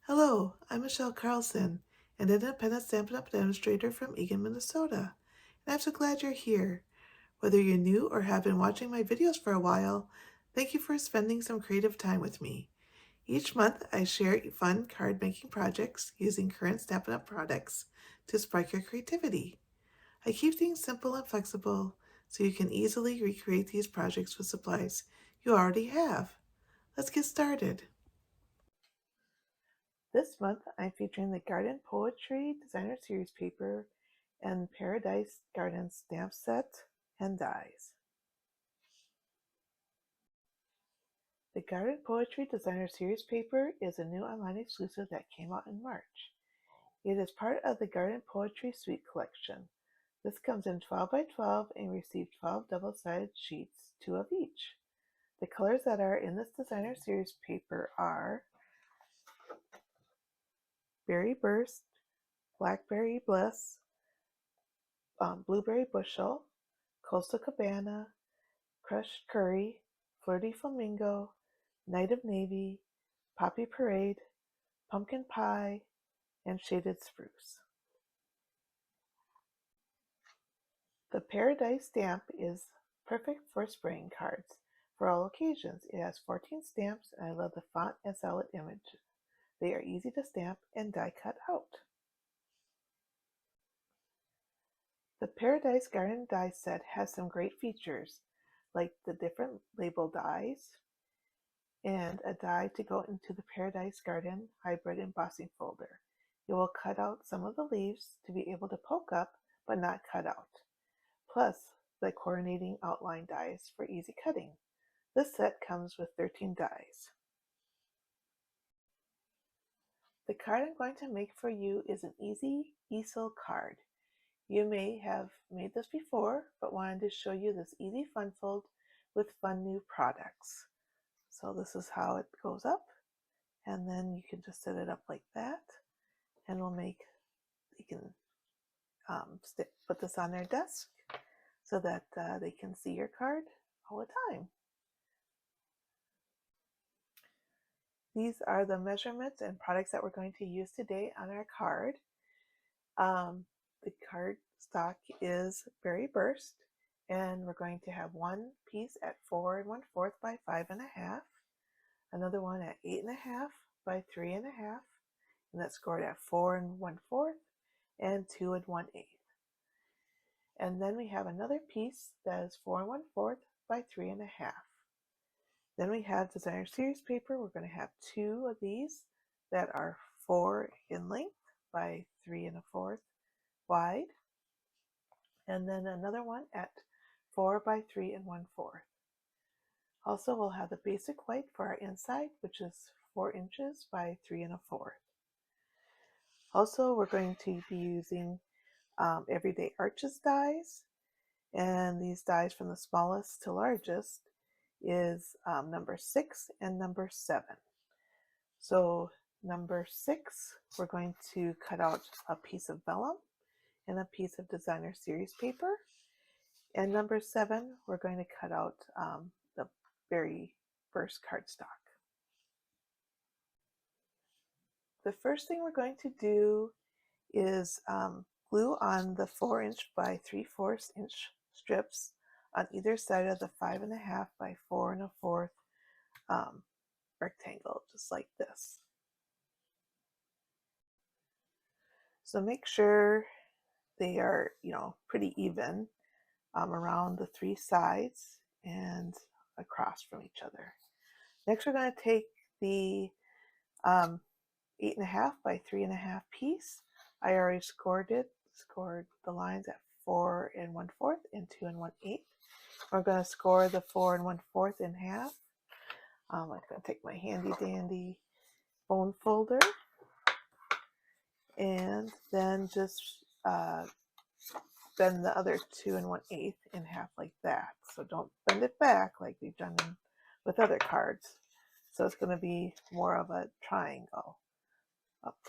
Hello, I'm Michelle Carlson, an independent Stampin' Up! Demonstrator from Eagan, Minnesota, and I'm so glad you're here. Whether you're new or have been watching my videos for a while, thank you for spending some creative time with me. Each month, I share fun card making projects using current Stampin' Up! Products to spark your creativity. I keep things simple and flexible so you can easily recreate these projects with supplies you already have. Let's get started. This month, I'm featuring the Garden Poetry Designer Series paper and Paradise Garden stamp set and dies. The Garden Poetry Designer Series paper is a new online exclusive that came out in March. It is part of the Garden Poetry Suite collection. This comes in 12 by 12 and received 12 double-sided sheets, 2 of each. The colors that are in this Designer Series paper are Berry Burst, Blackberry Bliss, Blueberry Bushel, Coastal Cabana, Crushed Curry, Flirty Flamingo, Night of Navy, Poppy Parade, Pumpkin Pie, and Shaded Spruce. The Paradise stamp is perfect for spraying cards for all occasions. It has 14 stamps, and I love the font and solid image. They are easy to stamp and die cut out. The Paradise Garden die set has some great features, like the different label dies and a die to go into the Paradise Garden hybrid embossing folder. It will cut out some of the leaves to be able to poke up but not cut out, plus the coordinating outline dies for easy cutting. This set comes with 13 dies. The card I'm going to make for you is an easy easel card. You may have made this before, but wanted to show you this easy fun fold with fun new products. So this is how it goes up, and then you can just set it up like that, and you can put this on their desk so that they can see your card all the time. These are the measurements and products that we're going to use today on our card. The card stock is Berry Burst, and we're going to have one piece at 4 1/4 by 5 1/2, another one at 8 1/2 by 3 1/2, and that's scored at 4 1/4 and 2 1/8. And then we have another piece that is 4 1/4 by 3 1/2. Then we have Designer Series paper. We're going to have 2 of these that are 4 in length by 3 1/4 wide, and then another one at 4 by 3 1/4. Also, we'll have the basic white for our inside, which is 4 inches by 3 1/4. Also, we're going to be using Everyday Arches dies, and these dies from the smallest to largest is number 6 and number 7. So number 6, we're going to cut out a piece of vellum and a piece of Designer Series paper, and number 7, we're going to cut out the Berry Burst cardstock. The first thing we're going to do is glue on the 4 inch by 3/4 inch strips on either side of the 5 1/2 by 4 1/4 rectangle, just like this. So make sure they are, pretty even around the 3 sides and across from each other. Next, we're going to take the 8 1/2 by 3 1/2 piece. I already scored the lines at 4 1/4 and 2 1/8. We're going to score the 4 1/4 in half. I'm going to take my handy dandy bone folder and then just bend the other 2 1/8 in half like that. So don't bend it back like we've done with other cards. So it's going to be more of a triangle up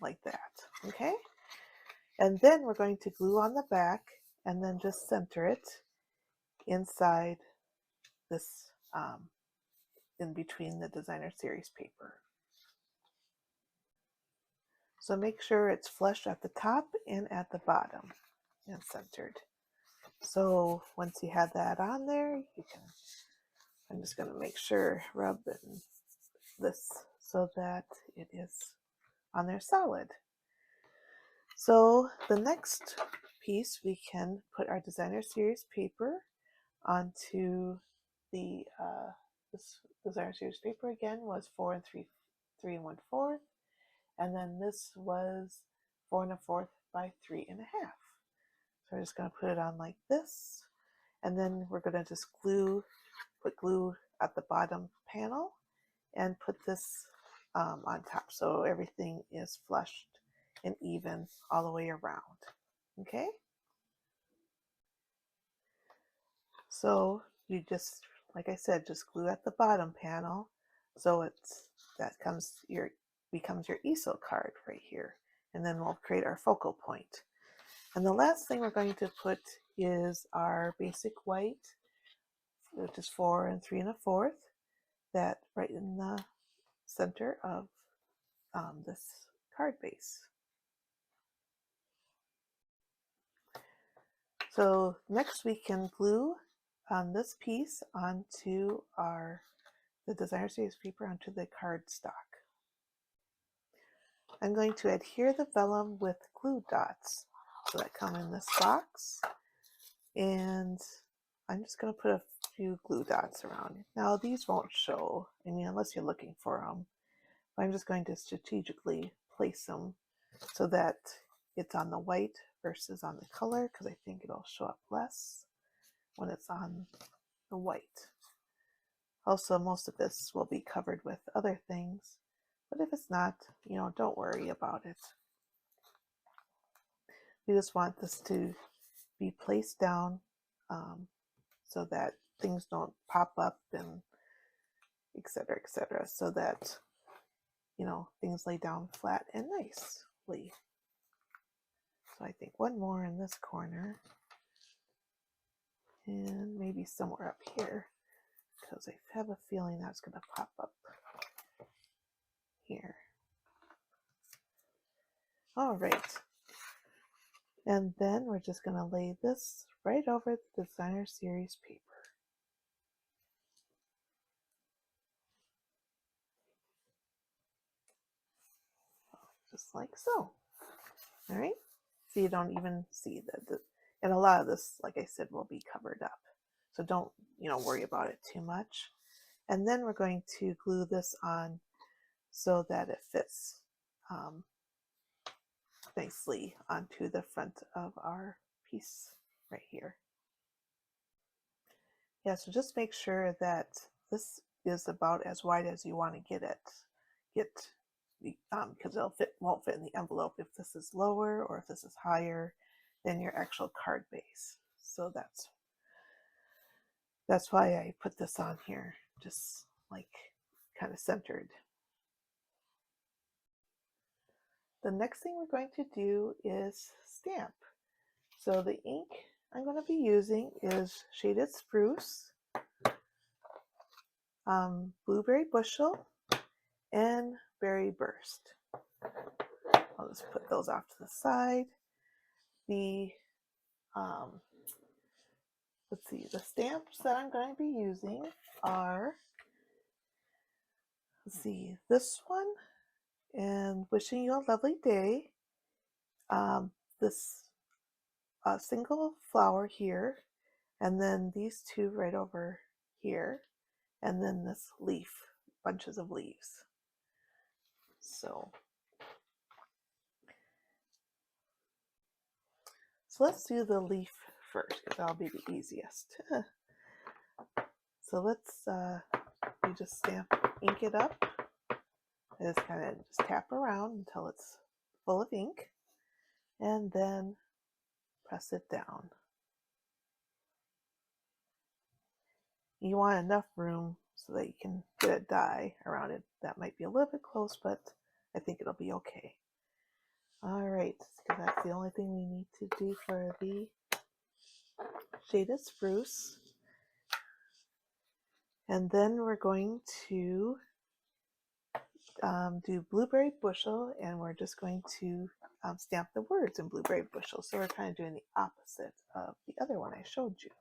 like that. Okay? And then we're going to glue on the back and then just center it inside this, in between the Designer Series paper. So make sure it's flush at the top and at the bottom and centered. So once you have that on there, you can, I'm just going to make sure, rub this so that it is on there solid. So the next piece, we can put our designer series paper onto the, this designer series paper again was 4 3 1/4. And then this was 4 1/4 by 3 1/2. So we're just going to put it on like this. And then we're going to just put glue at the bottom panel and put this on top so everything is flushed and even all the way around. Okay? So you just, like I said, just glue at the bottom panel so becomes your easel card right here. And then we'll create our focal point. And the last thing we're going to put is our basic white, which is 4 3 1/4, that right in the center of this card base. So next we can glue this piece onto the designer series paper onto the cardstock. I'm going to adhere the vellum with glue dots so that come in this box, and I'm just going to put a few glue dots around. Now these won't show, I mean, unless you're looking for them. I'm just going to strategically place them so that it's on the white versus on the color, because I think it'll show up less when it's on the white. Also, most of this will be covered with other things, but if it's not, don't worry about it. We just want this to be placed down so that things don't pop up and etc., so that things lay down flat and nicely. So I think one more in this corner and maybe somewhere up here, because I have a feeling that's going to pop up here. All right. And then we're just going to lay this right over the designer series paper. Just like so. All right. So you don't even see and a lot of this, like I said, will be covered up. So don't, worry about it too much. And then we're going to glue this on so that it fits nicely onto the front of our piece right here. Yeah, so just make sure that this is about as wide as you want to get it. Because won't fit in the envelope if this is lower or if this is higher than your actual card base. So that's why I put this on here, just like kind of centered. The next thing we're going to do is stamp. So the ink I'm going to be using is Shaded Spruce, Blueberry Bushel, and Berry Burst. I'll just put those off to the side. Let's see, the stamps that I'm going to be using are, this one, and Wishing You a Lovely Day. This single flower here, and then these two right over here, and then this leaf, bunches of leaves. So let's do the leaf first, because that'll be the easiest. So let's, you just ink it up. Just kind of just tap around until it's full of ink, and then press it down. You want enough room so that you can get a die around it. That might be a little bit close, but I think it'll be okay. All right, because that's the only thing we need to do for the Shaded Spruce. And then we're going to do blueberry bushel, and we're just going to stamp the words in blueberry bushel. So we're kind of doing the opposite of the other one I showed you.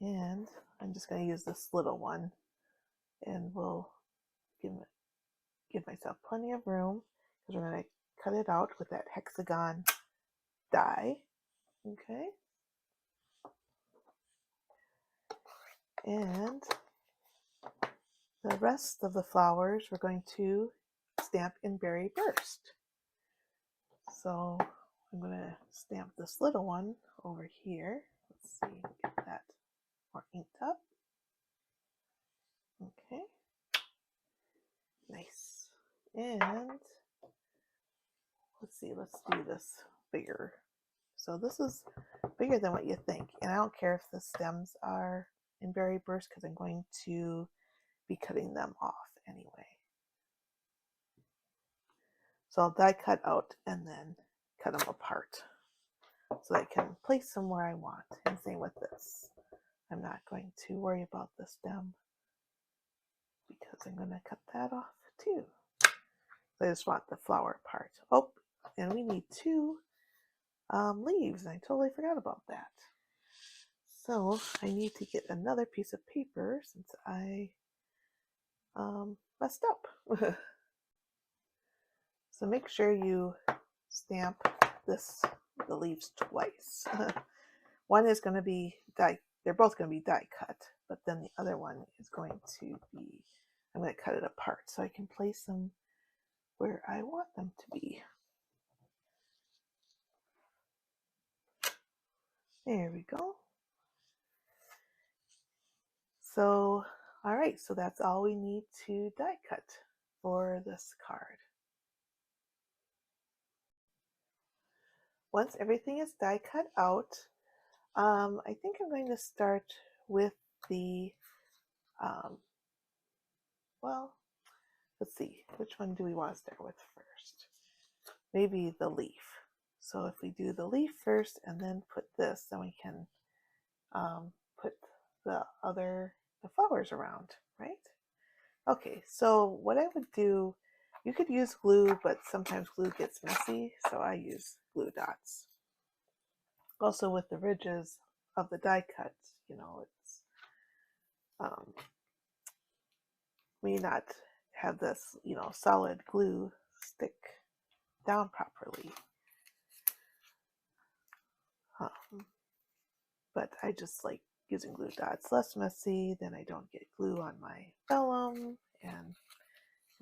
And I'm just going to use this little one, and we'll give myself plenty of room because we're going to cut it out with that hexagon die. Okay. And the rest of the flowers we're going to stamp in Berry Burst. So I'm going to stamp this little one over here. Let's see, get that more inked up. Okay. Nice. And let's see, let's do this bigger. So this is bigger than what you think. And I don't care if the stems are in Berry Burst because I'm going to be cutting them off anyway. So I'll die cut out and then cut them apart so I can place them where I want. And same with this. I'm not going to worry about the stem because I'm going to cut that off too. So I just want the flower part. Oh, and we need 2 leaves. I totally forgot about that. So I need to get another piece of paper since I messed up. So make sure you stamp the leaves twice. One is going to be die, they're both going to be die cut, but then the other one is going to be, I'm going to cut it apart so I can place them where I want them to be. There we go. So, all right, so that's all we need to die cut for this card. Once everything is die cut out, I think I'm going to start with the, well, let's see, which one do we want to start with first? Maybe the leaf. So if we do the leaf first and then put this, then we can put the flowers around, right? Okay, so what I would do, you could use glue, but sometimes glue gets messy, so I use glue dots. Also with the ridges of the die cut, you know, it's may not have this, you know, solid glue stick down properly. But I just like using glue dots, less messy, then I don't get glue on my vellum, and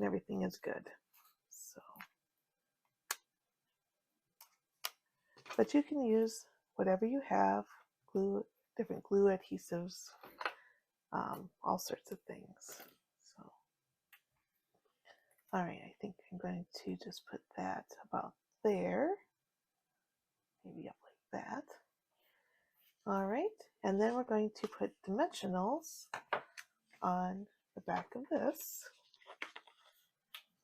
everything is good. So, but you can use whatever you have, glue, different glue adhesives, all sorts of things. So, all right, I think I'm going to just put that about there, maybe up like that. All right, and then we're going to put dimensionals on the back of this.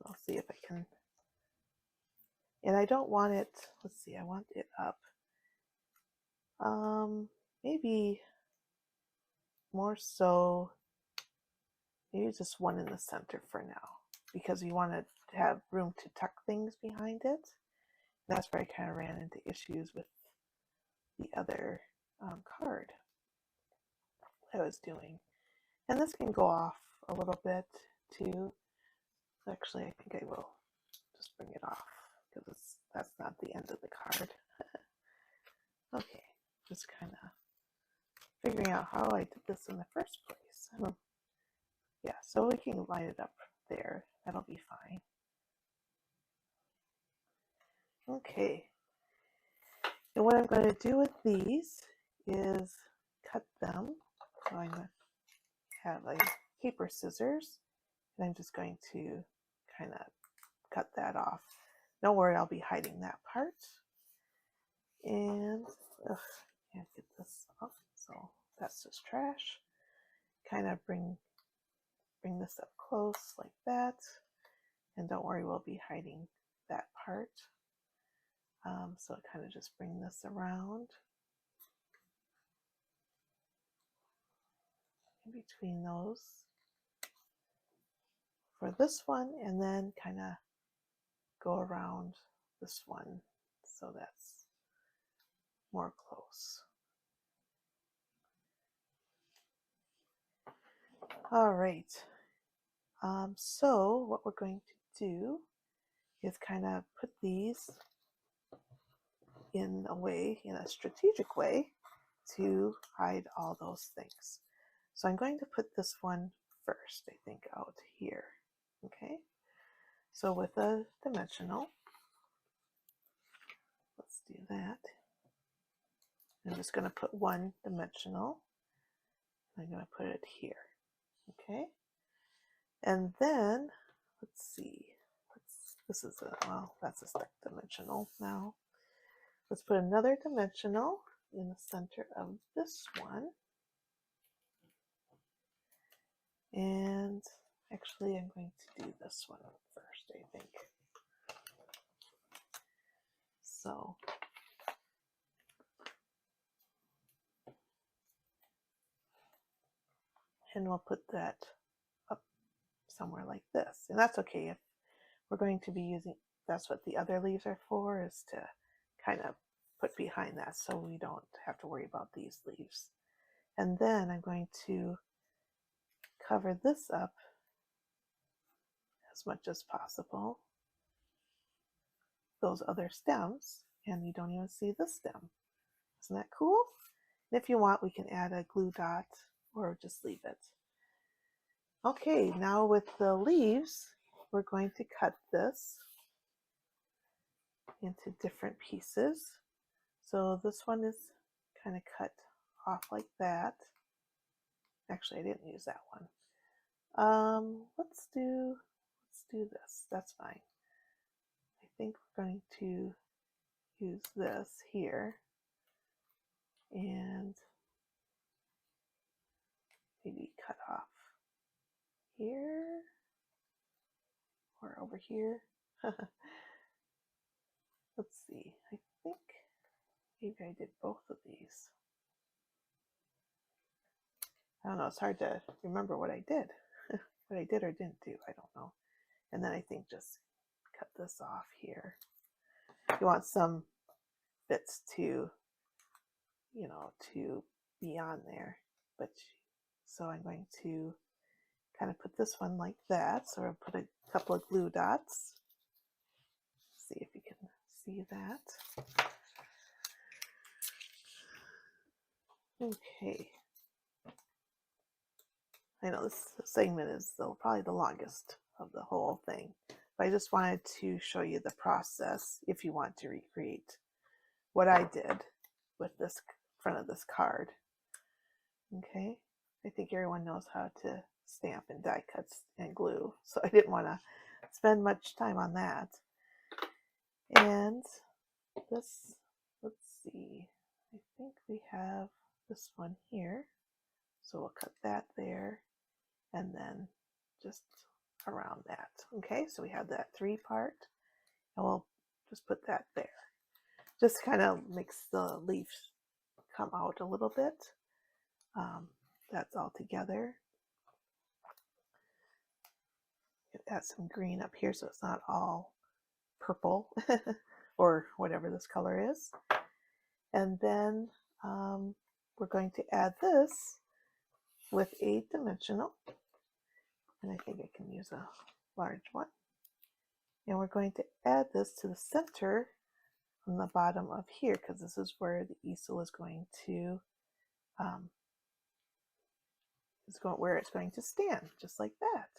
I'll see if I can, and I don't want it, let's see, I want it up. Maybe more so, maybe just one in the center for now, because you want to have room to tuck things behind it. That's where I kind of ran into issues with the other card I was doing. And this can go off a little bit too. Actually, I think I will just bring it off because that's not the end of the card. Okay, just kind of figuring out how I did this in the first place. Yeah, so we can line it up there. That'll be fine. Okay, and what I'm going to do with these is cut them. So I'm going to have a paper scissors, and I'm just going to kind of cut that off. Don't worry, I'll be hiding that part. And can't get this off, so that's just trash. Kind of bring this up close like that, and don't worry, we'll be hiding that part. So kind of just bring this around in between those. for this one, and then kind of go around this one so that's more close. All right. So what we're going to do is kind of put these in a way, in a strategic way, to hide all those things. So I'm going to put this one first, I think, out here. Okay. So with a dimensional, let's do that. I'm just going to put one dimensional. I'm going to put it here. Okay. And then, let's see. This is well, that's a stuck dimensional now. Let's put another dimensional in the center of this one. And actually, I'm going to do this one first, I think. So, and we'll put that up somewhere like this. And that's okay if we're going to be using, that's what the other leaves are for, is to kind of put behind that so we don't have to worry about these leaves. And then I'm going to cover this up as much as possible, those other stems, and you don't even see the stem. Isn't that cool? And if you want, we can add a glue dot or just leave it. Okay, now with the leaves, we're going to cut this into different pieces. So this one is kind of cut off like that. Actually, I didn't use that one. Let's do this. That's fine. I think we're going to use this here and maybe cut off here or over here. Let's see. I think maybe I did both of these. I don't know. It's hard to remember what I did. What I did or didn't do. I don't know. And then I think just cut this off here. You want some bits to, you know, to be on there. But so I'm going to kind of put this one like that. So I'll put a couple of glue dots. See if you can see that. Okay. I know this segment is probably the longest of the whole thing, but I just wanted to show you the process if you want to recreate what I did with this front of this card. Okay, I think everyone knows how to stamp and die cuts and glue, so I didn't want to spend much time on that. And this, let's see, I think we have this one here, so we'll cut that there and then just around that. Okay, so we have that 3-part, and we'll just put that there. Just kind of makes the leaves come out a little bit. That's all together. Add some green up here so it's not all purple or whatever this color is. And then we're going to add this with a dimensional. And I think I can use a large one. And we're going to add this to the center on the bottom of here, because this is where the easel is going to where it's going to stand, just like that.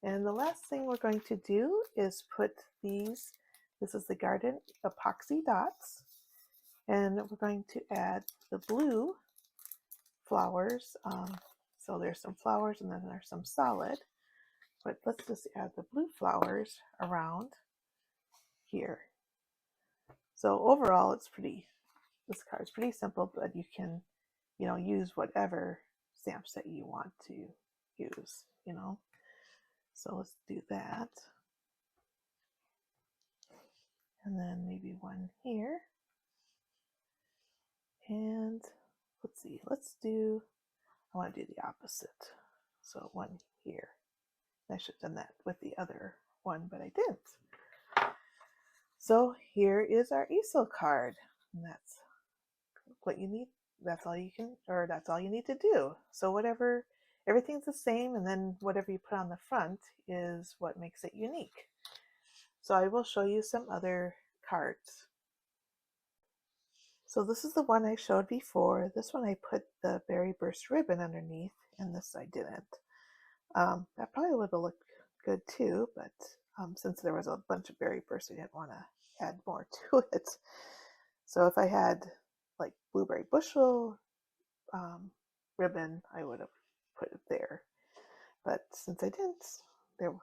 And the last thing we're going to do is put these, this is the garden epoxy dots, and we're going to add the blue flowers. So there's some flowers and then there's some solid, but let's just add the blue flowers around here. So overall, it's pretty, this card's pretty simple, but you can, you know, use whatever stamp set you want to use, you know. So let's do that. And then maybe one here. And let's see, I want to do the opposite. So one here. I should have done that with the other one, but I didn't. So here is our easel card. And that's what you need. That's all you can, or that's all you need to do. So whatever, everything's the same, and then whatever you put on the front is what makes it unique. So I will show you some other cards. So this is the one I showed before. This one I put the berry burst ribbon underneath, and this I didn't. That probably would have looked good too, but since there was a bunch of berry bursts, I didn't want to add more to it. So if I had like blueberry bushel ribbon, I would have put it there. But since I didn't,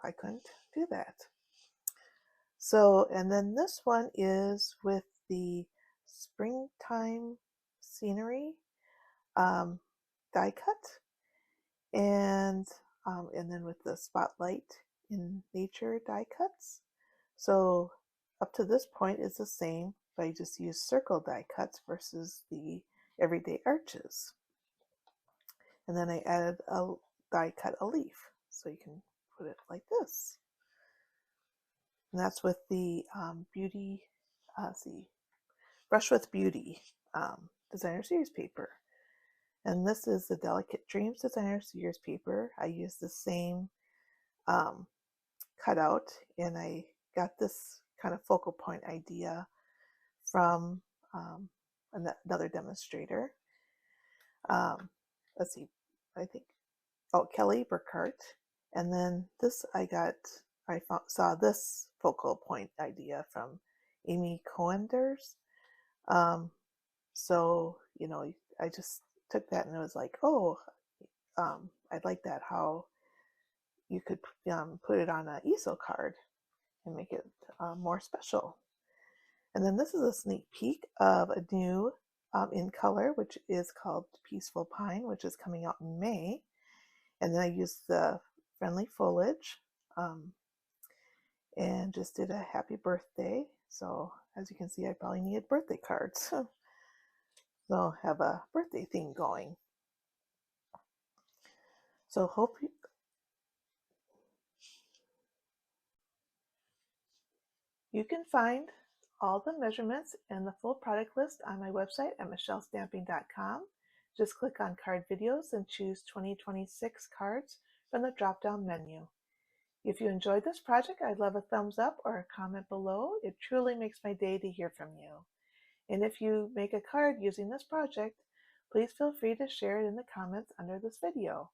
I couldn't do that. So, and then this one is with the springtime scenery die cut, and then with the spotlight in nature die cuts. So up to this point is the same, but I just use circle die cuts versus the everyday arches. And then I added a die cut a leaf, so you can put it like this. And that's with the Beauty, Brush with Beauty Designer Series paper. And this is the Delicate Dreams Designer Series paper. I use the same cutout, and I got this kind of focal point idea from another demonstrator. Let's see, I think, Kelly Burkhart. And then this saw this focal point idea from Amy Coenders. So, I just took that and it was like, oh, I'd like that, how you could put it on an easel card and make it more special. And then this is a sneak peek of a new in color, which is called Peaceful Pine, which is coming out in May. And then I used the friendly foliage and just did a happy birthday. So as you can see, I probably needed birthday cards. So I'll have a birthday theme going. So hope you can find all the measurements and the full product list on my website at michellesstamping.com. Just click on card videos and choose 2026 cards from the drop-down menu. If you enjoyed this project, I'd love a thumbs up or a comment below. It truly makes my day to hear from you. And if you make a card using this project, please feel free to share it in the comments under this video.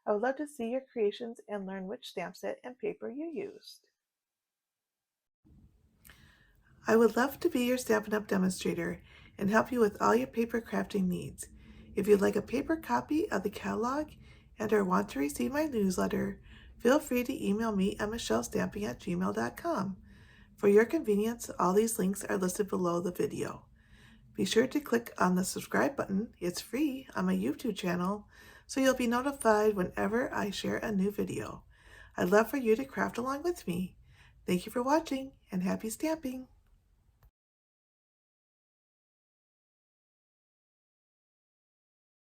I would love to see your creations and learn which stamp set and paper you used. I would love to be your Stampin' Up! Demonstrator and help you with all your paper crafting needs. If you'd like a paper copy of the catalog and or want to receive my newsletter, feel free to email me at michellesstamping@gmail.com. For your convenience, all these links are listed below the video. Be sure to click on the subscribe button, it's free, on my YouTube channel, so you'll be notified whenever I share a new video. I'd love for you to craft along with me. Thank you for watching, and happy stamping!